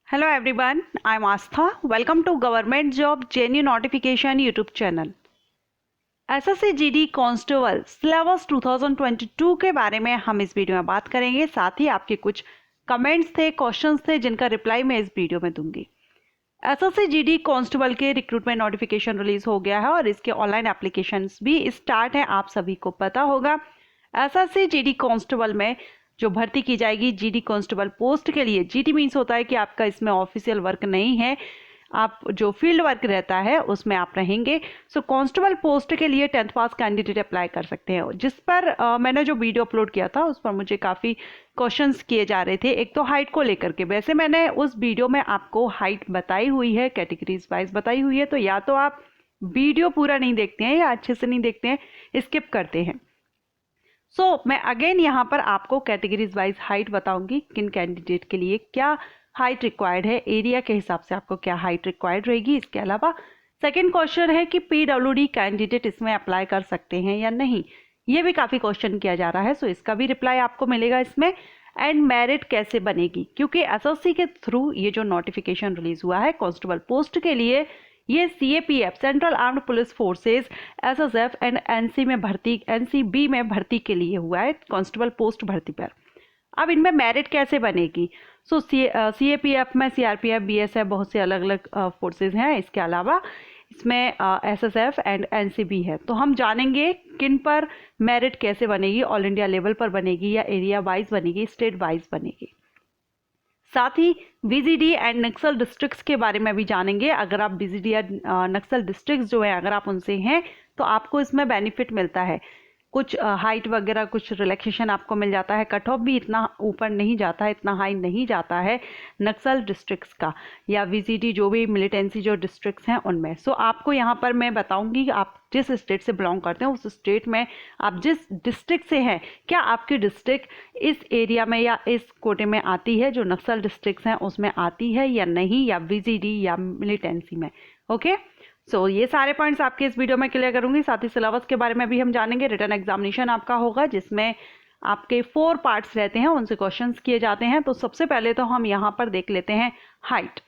Hello everyone, I'm Astha. Welcome to Government Job JNU Notification YouTube channel. SSC GD constable syllabus 2022 के बारे में हम इस video में बात करेंगे। साथ ही आपके कुछ कमेंट्स थे, क्वेश्चंस थे जिनका रिप्लाई मैं इस वीडियो में दूंगी। एसएससी जीडी कांस्टेबल के रिक्रूटमेंट नोटिफिकेशन रिलीज हो गया है और इसके ऑनलाइन एप्लीकेशंस भी स्टार्ट है, आप सभी को पता होगा। एसएससी जीडी कांस्टेबल में जो भर्ती की जाएगी जीडी कांस्टेबल पोस्ट के लिए, जीडी मीन्स होता है कि आपका इसमें ऑफिशियल वर्क नहीं है, आप जो फील्ड वर्क रहता है उसमें आप रहेंगे। सो कांस्टेबल पोस्ट के लिए 10th पास कैंडिडेट अप्लाई कर सकते हैं। जिस पर मैंने जो वीडियो अपलोड किया था उस पर मुझे काफ़ी क्वेश्चंस किए जा रहे थे। एक तो हाइट को लेकर के, वैसे मैंने उस वीडियो में आपको हाइट बताई हुई है, कैटेगरीज वाइज बताई हुई है, तो या तो आप वीडियो पूरा नहीं देखते हैं या अच्छे से नहीं देखते हैं, स्किप करते हैं। मैं अगेन यहाँ पर आपको कैटेगरीज वाइज हाइट बताऊंगी, किन कैंडिडेट के लिए क्या हाइट रिक्वायर्ड है, एरिया के हिसाब से आपको क्या हाइट रिक्वायर्ड रहेगी। इसके अलावा सेकंड क्वेश्चन है कि पीडब्ल्यूडी कैंडिडेट इसमें अप्लाई कर सकते हैं या नहीं, ये भी काफ़ी क्वेश्चन किया जा रहा है, सो इसका भी रिप्लाई आपको मिलेगा इसमें। एंड मेरिट कैसे बनेगी, क्योंकि एसएससी के थ्रू ये जो नोटिफिकेशन रिलीज हुआ है कांस्टेबल पोस्ट के लिए, ये CAPF central armed police forces, SSF and NCB में भर्ती के लिए हुआ है, कांस्टेबल पोस्ट भर्ती पर। अब इनमें मेरिट कैसे बनेगी? सीएपीएफ में सीआरपीएफ, बीएसएफ, बहुत से अलग अलग फोर्सेस हैं। इसके अलावा इसमें एसएसएफ एंड एनसीबी है। तो हम जानेंगे किन पर मेरिट कैसे बनेगी, ऑल इंडिया लेवल पर बनेगी या एरिया वाइज बनेगी, स्टेट वाइज बनेगी। साथ ही बीजीडी एंड नक्सल डिस्ट्रिक्ट्स के बारे में भी जानेंगे। अगर आप बीजीडी या नक्सल डिस्ट्रिक्ट्स जो है अगर आप उनसे हैं तो आपको इसमें बेनिफिट मिलता है, कुछ हाइट वगैरह कुछ रिलैक्सेशन आपको मिल जाता है, कट ऑफ भी इतना ऊपर नहीं जाता है, इतना हाई नहीं जाता है नक्सल डिस्ट्रिक्ट्स का या वीजीडी जो भी मिलिटेंसी जो डिस्ट्रिक्ट्स हैं उनमें। आपको यहाँ पर मैं बताऊंगी कि आप जिस स्टेट से बिलोंग करते हैं उस स्टेट में आप जिस डिस्ट्रिक्ट से हैं, क्या आपकी डिस्ट्रिक्ट इस एरिया में या इस कोटे में आती है, जो नक्सल डिस्ट्रिक्ट्स हैं उसमें आती है या नहीं, या वीजीडी या मिलिटेंसी में। ओके, ये सारे पॉइंट्स आपके इस वीडियो में क्लियर करूंगी। साथ ही सिलेबस के बारे में भी हम जानेंगे। रिटन एग्जामिनेशन आपका होगा जिसमें आपके 4 पार्ट्स रहते हैं, उनसे क्वेश्चंस किए जाते हैं। तो सबसे पहले तो हम यहाँ पर देख लेते हैं हाइट।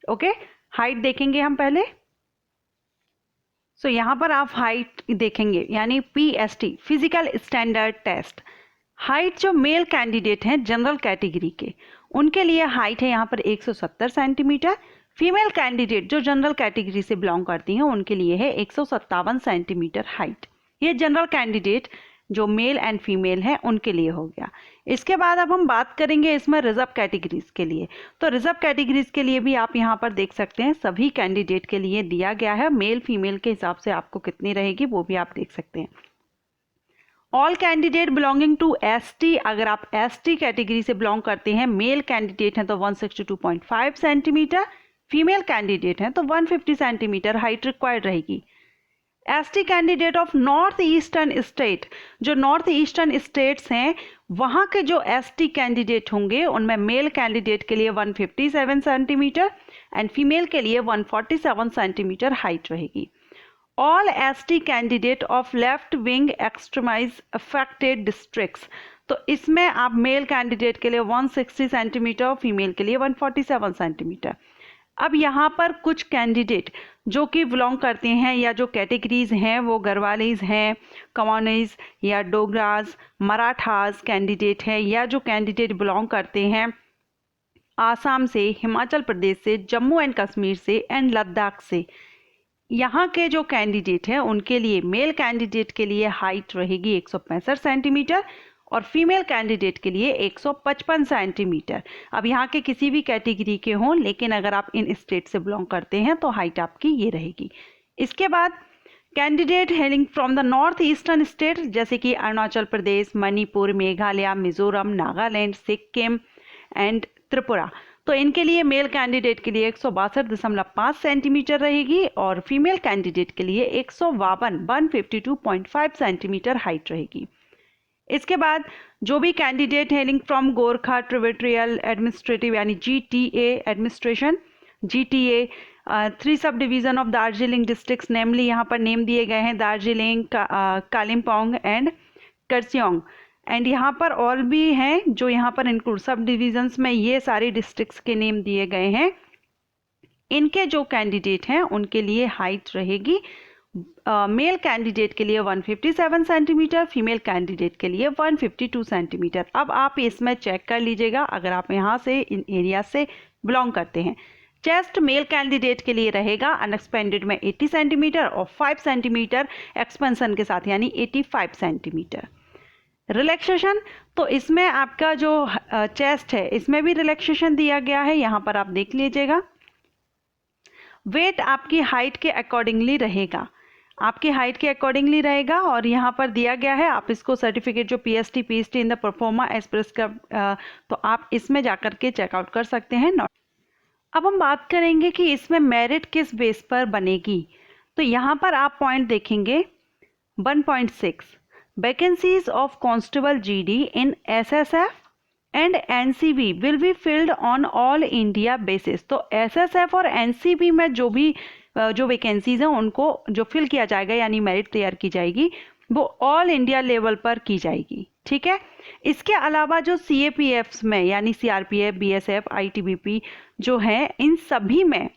ओके, हाइट देखेंगे हम पहले। यहाँ पर आप हाइट देखेंगे यानी PST, physical standard test. Height जो मेल कैंडिडेट हैं जनरल कैटेगरी के, उनके लिए हाइट है यहाँ पर 170 सेंटीमीटर। फीमेल कैंडिडेट जो जनरल कैटेगरी से बिलोंग करती हैं उनके लिए है 157 सेंटीमीटर हाइट। ये जनरल कैंडिडेट जो मेल एंड फीमेल हैं उनके लिए हो गया। इसके बाद अब हम बात करेंगे इसमें रिजर्व कैटेगरीज के लिए। तो रिजर्व कैटेगरीज के लिए भी आप यहाँ पर देख सकते हैं, सभी कैंडिडेट के लिए दिया गया है, मेल फीमेल के हिसाब से आपको कितनी रहेगी वो भी आप देख सकते हैं। All candidate belonging to ST, अगर आप एसटी कैटेगरी से बिलोंग करते हैं, मेल कैंडिडेट हैं तो 162.5 सेंटीमीटर, फीमेल कैंडिडेट हैं तो 150 सेंटीमीटर हाइट रिक्वायर्ड रहेगी। ST candidate of north eastern state, जो नॉर्थ ईस्टर्न स्टेट्स हैं वहां के जो एसटी कैंडिडेट होंगे उनमें मेल कैंडिडेट के लिए 157 सेंटीमीटर एंड फीमेल के लिए 147 सेंटीमीटर हाइट रहेगी। All ST candidate of left wing extremism affected districts, तो इसमें आप मेल कैंडिडेट के लिए 160 सेंटीमीटर, फीमेल के लिए 147 सेंटीमीटर। अब यहाँ पर कुछ कैंडिडेट जो कि बिलोंग करते हैं या जो कैटेगरीज हैं वो गढ़वालीज हैं, कमानीज या डोगराज, मराठास कैंडिडेट हैं, या जो कैंडिडेट बिलोंग करते हैं आसाम से, हिमाचल प्रदेश से, जम्मू एंड कश्मीर से एंड लद्दाख से, यहाँ के जो कैंडिडेट हैं उनके लिए मेल कैंडिडेट के लिए हाइट रहेगी 165 सेंटीमीटर और फीमेल कैंडिडेट के लिए 155 सेंटीमीटर। अब यहाँ के किसी भी कैटेगरी के हों, लेकिन अगर आप इन स्टेट से बिलोंग करते हैं तो हाइट आपकी ये रहेगी। इसके बाद candidate hailing from the north eastern state, जैसे कि अरुणाचल प्रदेश, मणिपुर, मेघालय, मिजोरम, नागालैंड, सिक्किम एंड त्रिपुरा, तो इनके लिए मेल कैंडिडेट के लिए 162.5 सेंटीमीटर रहेगी और फीमेल कैंडिडेट के लिए 152.5 सेंटीमीटर हाइट रहेगी। इसके बाद जो भी candidate hailing from Gorkha territorial administrative यानी GTA administration, GTA 3 sub division of Darjeeling districts, namely यहाँ पर नेम दिए गए हैं दार्जिलिंग, कालिम्पोंग एंड कर्सियोंग एंड यहाँ पर और भी हैं जो यहाँ पर इंक्लूड सब डिविजन्स में ये सारी डिस्ट्रिक्ट्स के नेम दिए गए हैं। इनके जो कैंडिडेट हैं उनके लिए हाइट रहेगी मेल कैंडिडेट के लिए 157 सेंटीमीटर, फीमेल कैंडिडेट के लिए 152 सेंटीमीटर। अब आप इसमें चेक कर लीजिएगा अगर आप यहाँ से इन एरिया से बिलोंग करते हैं। चेस्ट मेल कैंडिडेट के लिए रहेगा अनएक्सपेंडेड में 80 सेंटीमीटर और 5 सेंटीमीटर एक्सपेंशन के साथ यानी 85 सेंटीमीटर। रिलैक्सेशन तो इसमें आपका जो चेस्ट है इसमें भी रिलैक्सेशन दिया गया है, यहाँ पर आप देख लीजिएगा। वेट आपकी हाइट के अकॉर्डिंगली रहेगा, आपकी हाइट के अकॉर्डिंगली रहेगा और यहाँ पर दिया गया है। आप इसको सर्टिफिकेट जो PST in the proforma as prescribed तो आप इसमें जाकर के चेकआउट कर सकते हैं। अब हम बात करेंगे कि इसमें मेरिट किस बेस पर बनेगी। तो यहाँ पर आप पॉइंट देखेंगे 1.6 vacancies of constable GD in SSF and NCB will be filled on all India basis. तो SSF और NCB में जो वैकेंसीज हैं उनको जो फिल किया जाएगा यानी मेरिट तैयार की जाएगी वो ऑल इंडिया लेवल पर की जाएगी, ठीक है। इसके अलावा जो CAPFs में यानी CRPF, BSF, ITBP जो है इन सभी में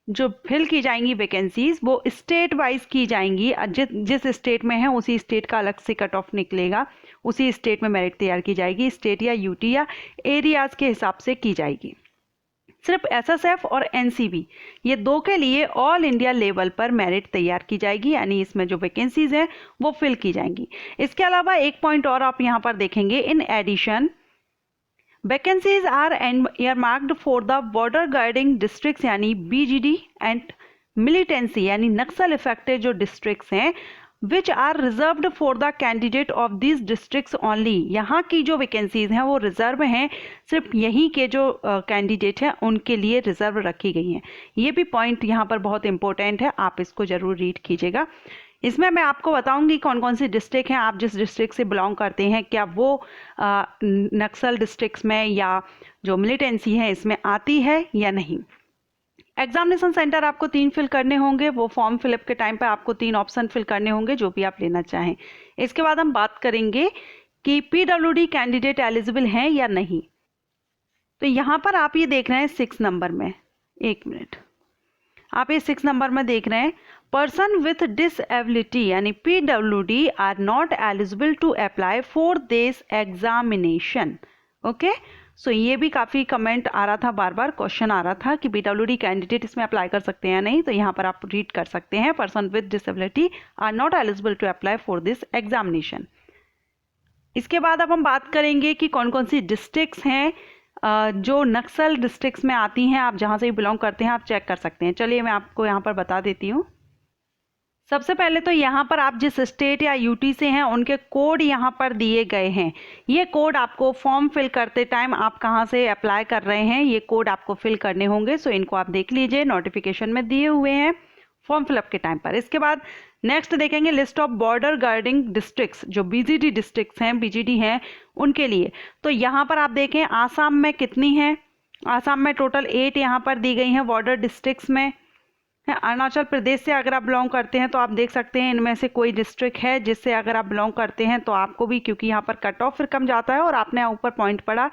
जो फिल की जाएंगी वैकेंसीज वो स्टेट वाइज की जाएंगी। जिस स्टेट में है उसी स्टेट का अलग से कट ऑफ निकलेगा, उसी स्टेट में मेरिट तैयार की जाएगी। स्टेट या UT या एरियाज के हिसाब से की जाएगी। सिर्फ SSF और NCB ये दो के लिए ऑल इंडिया लेवल पर मेरिट तैयार की जाएगी यानी इसमें जो वैकेंसीज हैं वो फिल की जाएंगी। इसके अलावा एक पॉइंट और आप यहाँ पर देखेंगे, in addition vacancies are earmarked for the border guarding districts यानी BGD एंड मिलिटेंसी यानी नक्सल इफेक्टेड जो डिस्ट्रिक्ट्स हैं which are reserved for the candidate of this districts only. यहाँ की जो वैकेंसीज हैं वो रिजर्व हैं, सिर्फ यहीं के जो कैंडिडेट हैं उनके लिए रिजर्व रखी गई हैं। ये भी पॉइंट यहाँ पर बहुत इंपॉर्टेंट है, आप इसको जरूर रीड कीजिएगा। इसमें मैं आपको बताऊंगी कौन कौन सी डिस्ट्रिक्ट हैं, आप जिस डिस्ट्रिक्ट से बिलोंग करते हैं क्या वो नक्सल डिस्ट्रिक्ट्स में या जो मिलिटेंसी है इसमें आती है या नहीं। एग्जामिनेशन सेंटर आपको 3 फिल करने होंगे, वो फॉर्म फिलअप के टाइम पे आपको 3 ऑप्शन फिल करने होंगे जो भी आप लेना चाहें। इसके बाद हम बात करेंगे कि PWD कैंडिडेट एलिजिबल हैं या नहीं। तो यहाँ पर आप ये देख रहे हैं 6 नंबर में, एक मिनट, आप ये 6 नंबर में देख रहे हैं पर्सन विथ डिसएबिलिटी यानी PWD are not eligible to apply for this examination. Okay, so ये भी काफ़ी कमेंट आ रहा था, बार बार क्वेश्चन आ रहा था कि PWD कैंडिडेट इसमें अप्लाई कर सकते हैं या नहीं। तो यहाँ पर आप रीड कर सकते हैं person with disability are not eligible to apply for this examination. इसके बाद अब हम बात करेंगे कि कौन कौन सी डिस्ट्रिक्ट्स हैं जो नक्सल डिस्ट्रिक्ट्स में आती हैं। आप जहाँ से भी बिलोंग करते हैं आप चेक कर सकते हैं। चलिए मैं आपको यहाँ पर बता देती हूँ। सबसे पहले तो यहाँ पर आप जिस स्टेट या UT से हैं उनके कोड यहाँ पर दिए गए हैं। ये कोड आपको फॉर्म फिल करते टाइम आप कहाँ से अप्लाई कर रहे हैं ये कोड आपको फिल करने होंगे। सो इनको आप देख लीजिए, नोटिफिकेशन में दिए हुए हैं फॉर्म फिलअप के टाइम पर। इसके बाद नेक्स्ट देखेंगे list of border guarding districts जो BGD डिस्ट्रिक्ट्स हैं, BGD हैं उनके लिए। तो यहाँ पर आप देखें आसाम में कितनी है, आसाम में टोटल 8 यहाँ पर दी गई हैं बॉर्डर डिस्ट्रिक्ट्स में। अरुणाचल प्रदेश से अगर आप बिलोंग करते हैं तो आप देख सकते हैं इनमें से कोई डिस्ट्रिक्ट है जिससे अगर आप बिलोंग करते हैं तो आपको भी, क्योंकि यहाँ पर कट ऑफ फिर कम जाता है और आपने ऊपर पॉइंट पढ़ा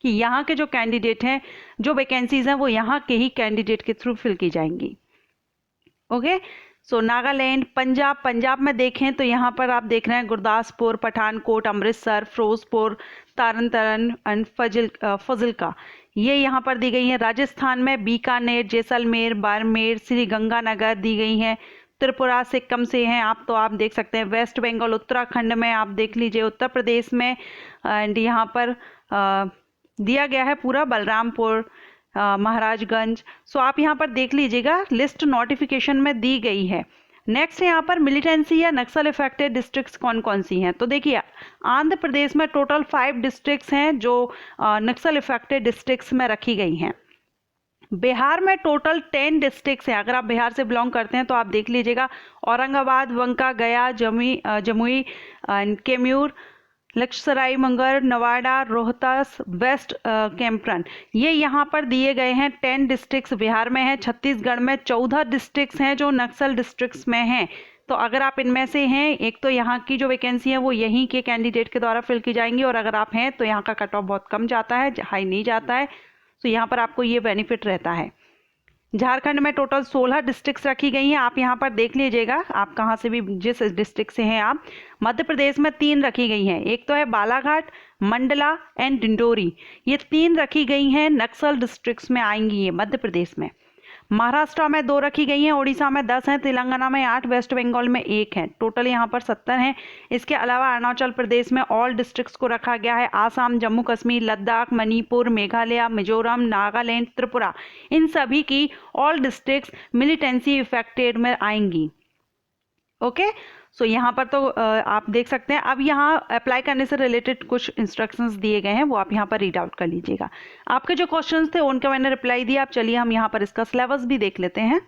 कि यहाँ के जो कैंडिडेट हैं जो वैकेंसीज हैं वो यहाँ के ही कैंडिडेट के थ्रू फिल की जाएंगी। ओके, सो नागालैंड, पंजाब में देखें तो यहाँ पर आप देख रहे हैं गुरदासपुर, पठानकोट, अमृतसर, फिरोजपुर, तरन तारण एंड फजिल्का ये यहाँ पर दी गई हैं। राजस्थान में बीकानेर, जैसलमेर, बाड़मेर, श्री गंगानगर दी गई हैं। त्रिपुरा, सिक्किम से हैं आप तो आप देख सकते हैं। वेस्ट बंगाल, उत्तराखंड में आप देख लीजिए, उत्तर प्रदेश में एंड यहाँ पर दिया गया है पूरा बलरामपुर, महाराजगंज। सो आप यहाँ पर देख लीजिएगा, लिस्ट नोटिफिकेशन में दी गई है। नेक्स्ट यहाँ पर मिलिटेंसी या नक्सल इफेक्टेड डिस्ट्रिक्ट्स कौन कौन सी हैं। तो देखिए आंध्र प्रदेश में टोटल 5 डिस्ट्रिक्ट्स हैं जो नक्सल इफेक्टेड डिस्ट्रिक्ट्स में रखी गई हैं। बिहार में टोटल 10 डिस्ट्रिक्ट्स हैं। अगर आप बिहार से बिलोंग करते हैं तो आप देख लीजिएगा औरंगाबाद, बंका, गया, जमुई, कैमूर, लखीसराय, मंगर, नवादा, रोहतास, वेस्ट कैंपरन ये यहाँ पर दिए गए हैं। 10 डिस्ट्रिक्ट्स बिहार में हैं। छत्तीसगढ़ में 14 डिस्ट्रिक्ट्स हैं जो नक्सल डिस्ट्रिक्ट्स में हैं। तो अगर आप इनमें से हैं, एक तो यहाँ की जो वैकेंसी है वो यहीं के कैंडिडेट के द्वारा फिल की जाएंगी, और अगर आप हैं तो यहाँ का कट ऑफ बहुत कम जाता है, हाई नहीं जाता है। तो यहाँ पर आपको ये बेनिफिट रहता है। झारखंड में टोटल 16 डिस्ट्रिक्ट्स रखी गई हैं, आप यहाँ पर देख लीजिएगा, आप कहाँ से भी जिस डिस्ट्रिक्ट से हैं आप। मध्य प्रदेश में 3 रखी गई हैं, एक तो है बालाघाट, मंडला एंड डिंडोरी, ये 3 रखी गई हैं, नक्सल डिस्ट्रिक्ट्स में आएंगी ये मध्य प्रदेश में। महाराष्ट्र में 2 रखी गई हैं, उड़ीसा में 10 हैं, तेलंगाना में 8, वेस्ट बंगाल में 1 है, टोटल यहाँ पर 70 हैं। इसके अलावा अरुणाचल प्रदेश में ऑल डिस्ट्रिक्ट्स को रखा गया है, आसाम, जम्मू कश्मीर, लद्दाख, मणिपुर, मेघालय, मिजोरम, नागालैंड, त्रिपुरा, इन सभी की ऑल डिस्ट्रिक्ट्स मिलिटेंसी इफेक्टेड में आएंगी। ओके, सो यहाँ पर तो आप देख सकते हैं। अब यहाँ अप्लाई करने से रिलेटेड कुछ इंस्ट्रक्शंस दिए गए हैं, वो आप यहाँ पर रीड आउट कर लीजिएगा। आपके जो क्वेश्चंस थे उनका मैंने रिप्लाई दिया। आप चलिए हम यहाँ पर इसका सिलेबस भी देख लेते हैं।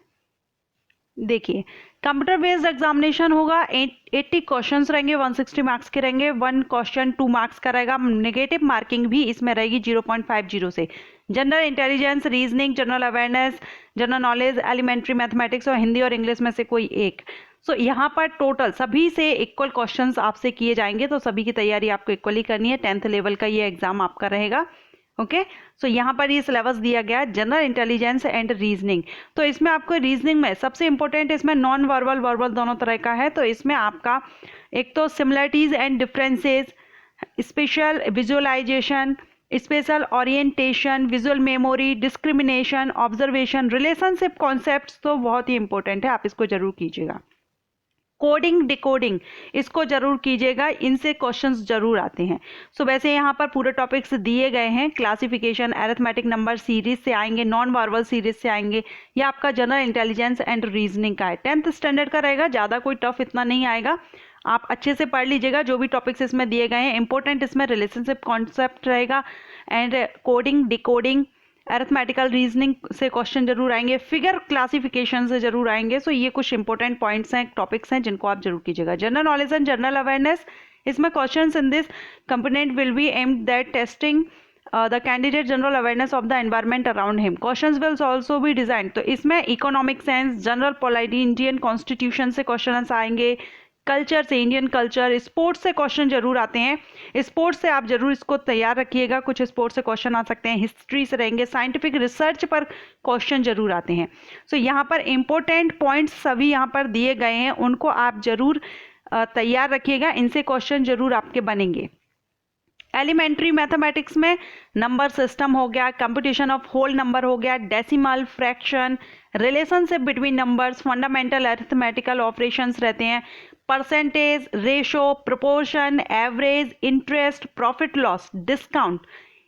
देखिए, कंप्यूटर बेस्ड एग्जामिनेशन होगा, 80 क्वेश्चंस रहेंगे, 160 मार्क्स के रहेंगे, 1 क्वेश्चन 2 मार्क्स का रहेगा। नेगेटिव मार्किंग भी इसमें रहेगी 0.50 से। General intelligence, reasoning, general awareness, general knowledge, elementary mathematics और हिंदी और इंग्लिश में से कोई एक। सो यहाँ पर टोटल सभी से इक्वल क्वेश्चंस आपसे किए जाएंगे, तो सभी की तैयारी आपको इक्वली करनी है। 10th लेवल का ये एग्जाम आपका रहेगा। ओके, सो यहाँ पर ये सिलेबस दिया गया है, जनरल इंटेलिजेंस एंड रीजनिंग। तो इसमें आपको रीजनिंग में सबसे इंपॉर्टेंट, इसमें नॉन वर्बल वर्बल दोनों तरह का है। तो इसमें आपका एक तो similarities and differences, spatial visualisation, spatial orientation, visual memory, discrimination, observation, relationship concepts तो बहुत ही इंपॉर्टेंट है, आप इसको जरूर कीजिएगा। कोडिंग, डिकोडिंग, इसको जरूर कीजिएगा, इनसे क्वेश्चंस जरूर आते हैं। सो वैसे यहाँ पर पूरे टॉपिक्स दिए गए हैं। क्लासिफिकेशन, अरिथमेटिक नंबर सीरीज से आएंगे, नॉन वर्बल सीरीज से आएंगे, या आपका जनरल इंटेलिजेंस एंड रीजनिंग का है, 10th स्टैंडर्ड का रहेगा, ज़्यादा कोई टफ इतना नहीं आएगा। आप अच्छे से पढ़ लीजिएगा जो भी टॉपिक्स इसमें दिए गए हैं। इंपॉर्टेंट इसमें रिलेशनशिप कॉन्सेप्ट रहेगा, and coding, decoding, arithmetical reasoning से क्वेश्चन जरूर आएंगे, फिगर क्लासिफिकेशन से जरूर आएंगे। सो ये कुछ इंपॉर्टेंट पॉइंट्स हैं, टॉपिक्स हैं जिनको आप जरूर कीजिएगा। General knowledge and general awareness, इसमें questions in this component will be aimed that testing the candidate general awareness of the environment around him. Questions will also be designed. तो इसमें economic sense, general polity, Indian constitution से question आएंगे, culture से, Indian culture, sports से question जरूर आते हैं। Sports से आप जरूर इसको तैयार रखिएगा, कुछ स्पोर्ट्स से क्वेश्चन आ सकते हैं, हिस्ट्री से रहेंगे, साइंटिफिक रिसर्च पर क्वेश्चन जरूर आते हैं। सो यहाँ पर इंपॉर्टेंट पॉइंट्स सभी यहाँ पर दिए गए हैं, उनको आप जरूर तैयार रखिएगा, इनसे क्वेश्चन जरूर आपके बनेंगे। एलिमेंट्री मैथमेटिक्स में नंबर सिस्टम हो गया, कंप्यूटेशन ऑफ होल नंबर हो गया, decimal, fraction, relationship between numbers, fundamental arithmetical operations रहते हैं, percentage, ratio, proportion, average, interest, profit loss, discount,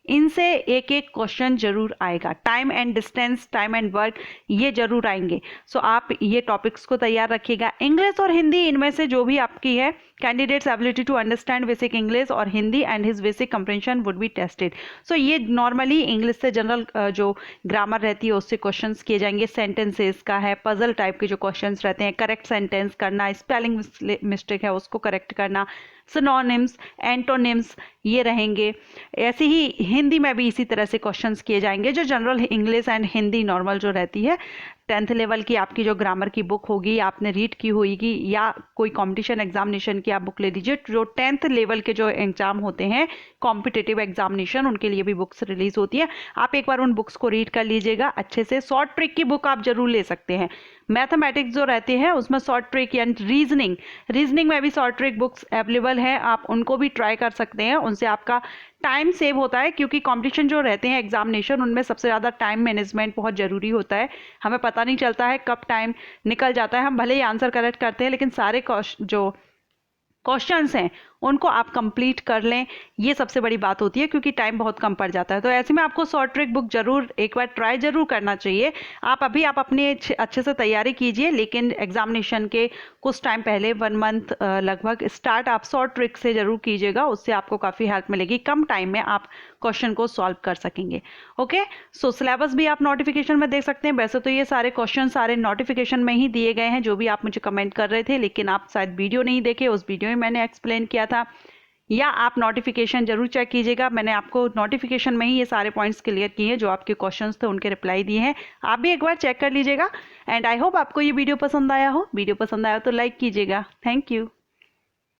इनसे एक एक क्वेश्चन जरूर आएगा। Time and distance, time and work, ये जरूर आएंगे। सो आप ये टॉपिक्स को तैयार रखिएगा। इंग्लिश और हिंदी, इनमें से जो भी आपकी है, candidates ability to understand basic English और Hindi and his basic comprehension would be tested. So ये नॉर्मली इंग्लिश से जनरल जो ग्रामर रहती है उससे क्वेश्चंस किए जाएंगे। सेंटेंसेस का है, पजल टाइप के जो क्वेश्चंस रहते हैं, करेक्ट सेंटेंस करना, स्पेलिंग मिस्टेक है उसको करेक्ट करना, सिनोनिम्स, एंटोनिम्स, ये रहेंगे। ऐसे ही हिंदी में भी इसी तरह से क्वेश्चंस किए जाएंगे, जो general English and Hindi normal जो रहती है। 10th लेवल की आपकी जो ग्रामर की बुक होगी, आपने रीड की होगी, या कोई कंपटीशन एग्जामिनेशन की आप बुक ले लीजिए। जो 10th लेवल के जो एग्जाम होते हैं, कॉम्पिटिटिव एग्जामिनेशन, उनके लिए भी बुक्स रिलीज होती है। आप एक बार उन बुक्स को रीड कर लीजिएगा अच्छे से। शॉर्ट ट्रिक की बुक आप जरूर ले सकते हैं। मैथमेटिक्स जो रहते हैं उसमें शॉर्ट ट्रिक या रीजनिंग में भी शॉर्ट ट्रिक बुक्स अवेलेबल है, आप उनको भी ट्राई कर सकते हैं। उनसे आपका टाइम सेव होता है, क्योंकि कंपटीशन जो रहते हैं एग्जामिनेशन, उनमें सबसे ज़्यादा टाइम मैनेजमेंट बहुत ज़रूरी होता है। हमें पता नहीं चलता है कब टाइम निकल जाता है। हम भले ही आंसर करेक्ट करते हैं, लेकिन सारे जो क्वेश्चंस हैं उनको आप कंप्लीट कर लें, ये सबसे बड़ी बात होती है, क्योंकि टाइम बहुत कम पड़ जाता है। तो ऐसे में आपको शॉर्ट ट्रिक बुक जरूर एक बार ट्राई जरूर करना चाहिए। आप अपने अच्छे से तैयारी कीजिए, लेकिन एग्जामिनेशन के कुछ टाइम पहले 1 मंथ लगभग स्टार्ट आप शॉर्ट ट्रिक से जरूर कीजिएगा, उससे आपको काफ़ी हेल्प मिलेगी। कम टाइम में आप क्वेश्चन को सॉल्व कर सकेंगे। ओके, सो सिलेबस भी आप नोटिफिकेशन में देख सकते हैं। वैसे तो ये सारे क्वेश्चन सारे नोटिफिकेशन में ही दिए गए हैं, जो भी आप मुझे कमेंट कर रहे थे, लेकिन आप शायद वीडियो नहीं देखे, उस वीडियो में मैंने एक्सप्लेन किया था। या आप नोटिफिकेशन जरूर चेक कीजिएगा। मैंने आपको नोटिफिकेशन में ही ये सारे पॉइंट्स क्लियर किए हैं, जो आपके क्वेश्चंस थे उनके रिप्लाई दिए हैं। आप भी एक बार चेक कर लीजिएगा। एंड आई होप आपको ये वीडियो पसंद आया हो। वीडियो पसंद आया तो लाइक कीजिएगा। Thank you.